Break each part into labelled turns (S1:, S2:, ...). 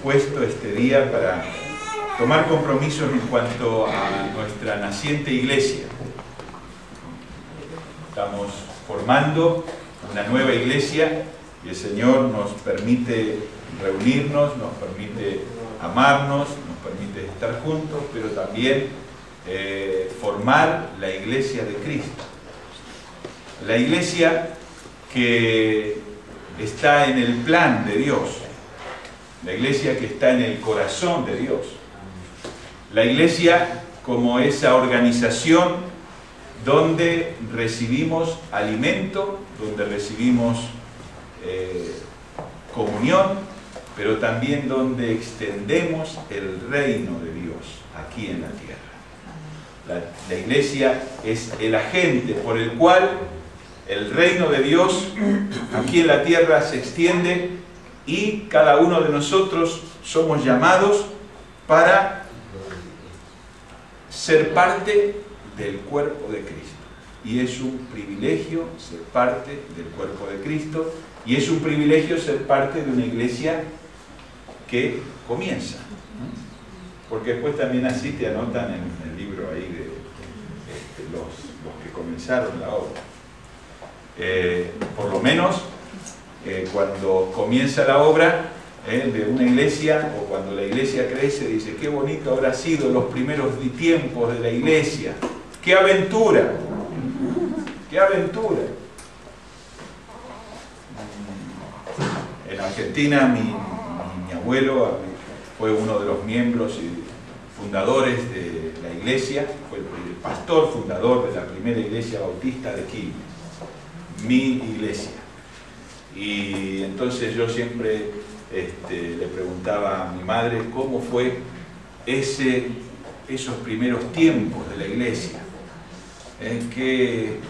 S1: dispuesto este día para tomar compromisos en cuanto a nuestra naciente iglesia. Estamos formando una nueva iglesia y el Señor nos permite reunirnos, nos permite amarnos, nos permite estar juntos, pero también formar la iglesia de Cristo. La iglesia que está en el plan de Dios, la iglesia que está en el corazón de Dios, la iglesia como esa organización donde recibimos alimento, donde recibimos comunión, pero también donde extendemos el reino de Dios aquí en la tierra. La iglesia es el agente por el cual el reino de Dios aquí en la tierra se extiende y cada uno de nosotros somos llamados para ser parte del cuerpo de Cristo. Y es un privilegio ser parte del cuerpo de Cristo y es un privilegio ser parte de una iglesia que comienza. Porque después también así te anotan en el libro ahí de los que comenzaron la obra. Por lo menos cuando comienza la obra de una iglesia o cuando la iglesia crece, dice: qué bonito habrá sido los primeros tiempos de la iglesia, qué aventura, qué aventura. En Argentina mi abuelo fue uno de los miembros y fundadores de la iglesia, fue el pastor fundador de la primera iglesia bautista de Quilmes, mi iglesia. Y entonces yo siempre le preguntaba a mi madre cómo fue esos primeros tiempos de la iglesia, qué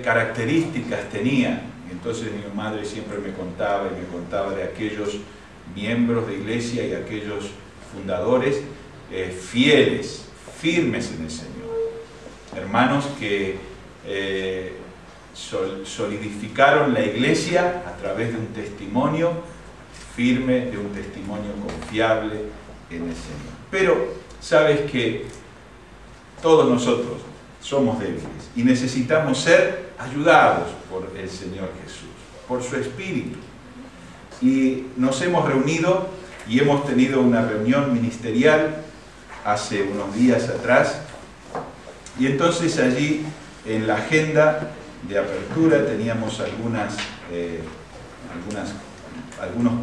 S1: características tenía. Entonces mi madre siempre me contaba de aquellos miembros de iglesia y aquellos fundadores fieles, firmes en el Señor, hermanos que solidificaron la iglesia a través de un testimonio firme, de un testimonio confiable en el Señor. Pero sabes que todos nosotros somos débiles y necesitamos ser ayudados por el Señor Jesús, por su Espíritu. Y nos hemos reunido y hemos tenido una reunión ministerial hace unos días atrás, y entonces allí en la agenda de apertura teníamos algunos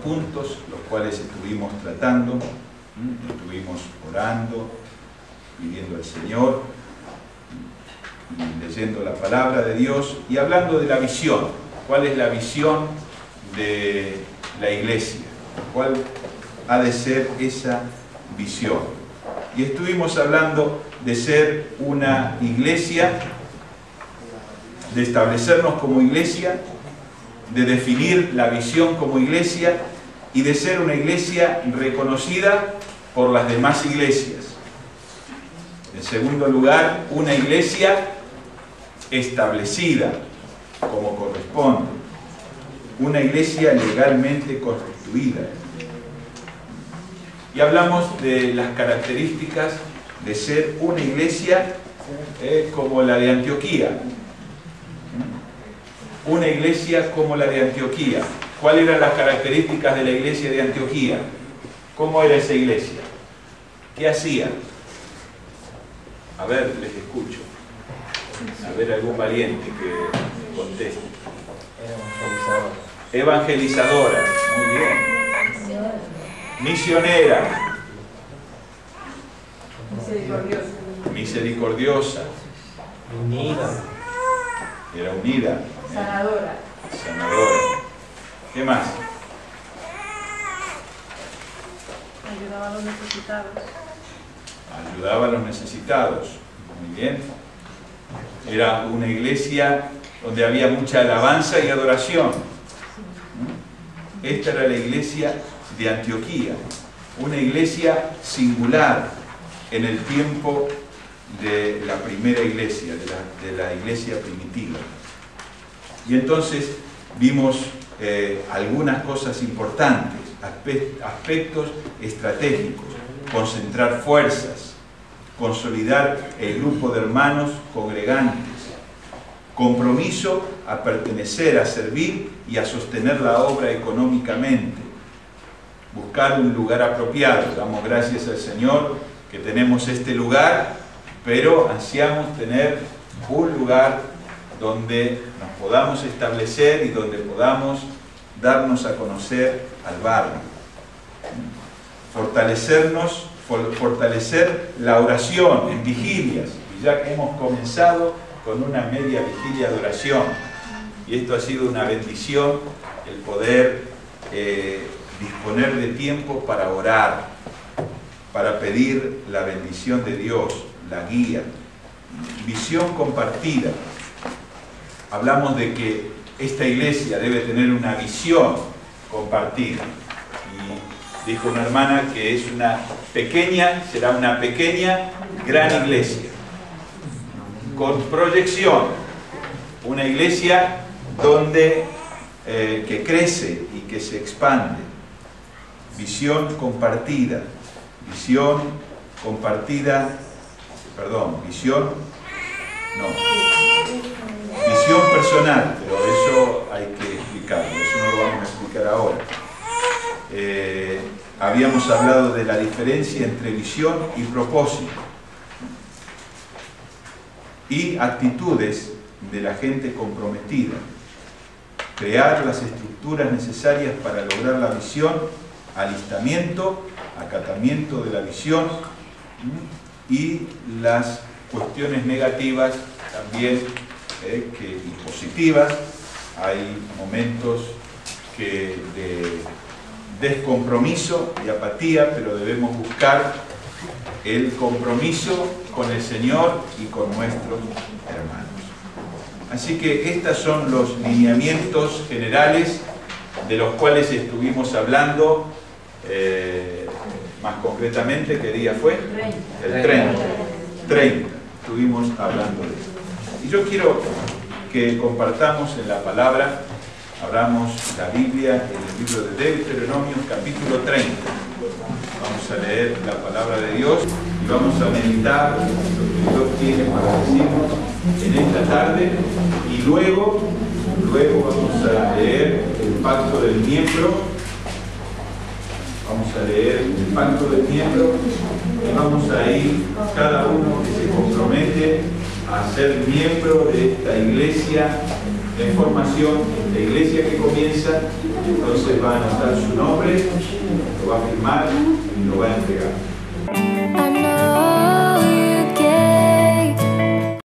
S1: puntos los cuales estuvimos tratando, estuvimos orando, pidiendo al Señor, y leyendo la palabra de Dios y hablando de la visión. ¿Cuál es la visión de la iglesia? ¿Cuál ha de ser esa visión? Y estuvimos hablando de ser una iglesia, de establecernos como iglesia, de definir la visión como iglesia y de ser una iglesia reconocida por las demás iglesias. En segundo lugar, una iglesia establecida como corresponde, una iglesia legalmente constituida. Y hablamos de las características de ser una iglesia como la de Antioquía. Una iglesia como la de Antioquía. ¿Cuáles eran las características de la iglesia de Antioquía? ¿Cómo era esa iglesia? ¿Qué hacía? A ver, les escucho. A ver, algún valiente que conteste. Evangelizadora. Muy bien. Misionera. Misericordiosa.
S2: Unida.
S1: Era unida.
S3: Sanadora.
S1: Sanadora. ¿Qué más?
S3: Ayudaba a los necesitados.
S1: Ayudaba a los necesitados. Muy bien. Era una iglesia donde había mucha alabanza y adoración. Esta era la iglesia de Antioquía, una iglesia singular en el tiempo de la primera iglesia, de la iglesia primitiva. Y entonces vimos algunas cosas importantes. aspectos estratégicos: concentrar fuerzas, consolidar el grupo de hermanos congregantes, compromiso a pertenecer, a servir y a sostener la obra económicamente, buscar un lugar apropiado. Damos gracias al Señor que tenemos este lugar, pero ansiamos tener un lugar donde nos podamos establecer y donde podamos darnos a conocer al barrio. Fortalecer la oración en vigilias, y ya que hemos comenzado con una media vigilia de oración, y esto ha sido una bendición, el poder disponer de tiempo para orar, para pedir la bendición de Dios, la guía. Visión compartida. Hablamos de que esta iglesia debe tener una visión compartida. Y dijo una hermana que es será una pequeña, gran iglesia, con proyección. Una iglesia donde que crece y que se expande. Visión compartida. Visión personal, pero eso hay que explicarlo, eso no lo vamos a explicar ahora. Habíamos hablado de la diferencia entre visión y propósito, y actitudes de la gente comprometida. Crear las estructuras necesarias para lograr la visión, alistamiento, acatamiento de la visión, y las cuestiones negativas también y positivas. Hay momentos de descompromiso y apatía, pero debemos buscar el compromiso con el Señor y con nuestros hermanos. Así que estos son los lineamientos generales de los cuales estuvimos hablando, más concretamente, ¿qué día fue? El 30. Estuvimos hablando de esto. Y yo quiero que compartamos en la palabra, abramos la Biblia en el libro de Deuteronomio, capítulo 30. Vamos a leer la palabra de Dios y vamos a meditar lo que Dios tiene para decirnos en esta tarde, y luego vamos a leer el pacto del miembro. Vamos a leer el pacto del miembro y vamos a ir cada uno que se compromete a ser miembro de esta iglesia en formación, esta iglesia que comienza. Entonces va a anotar su nombre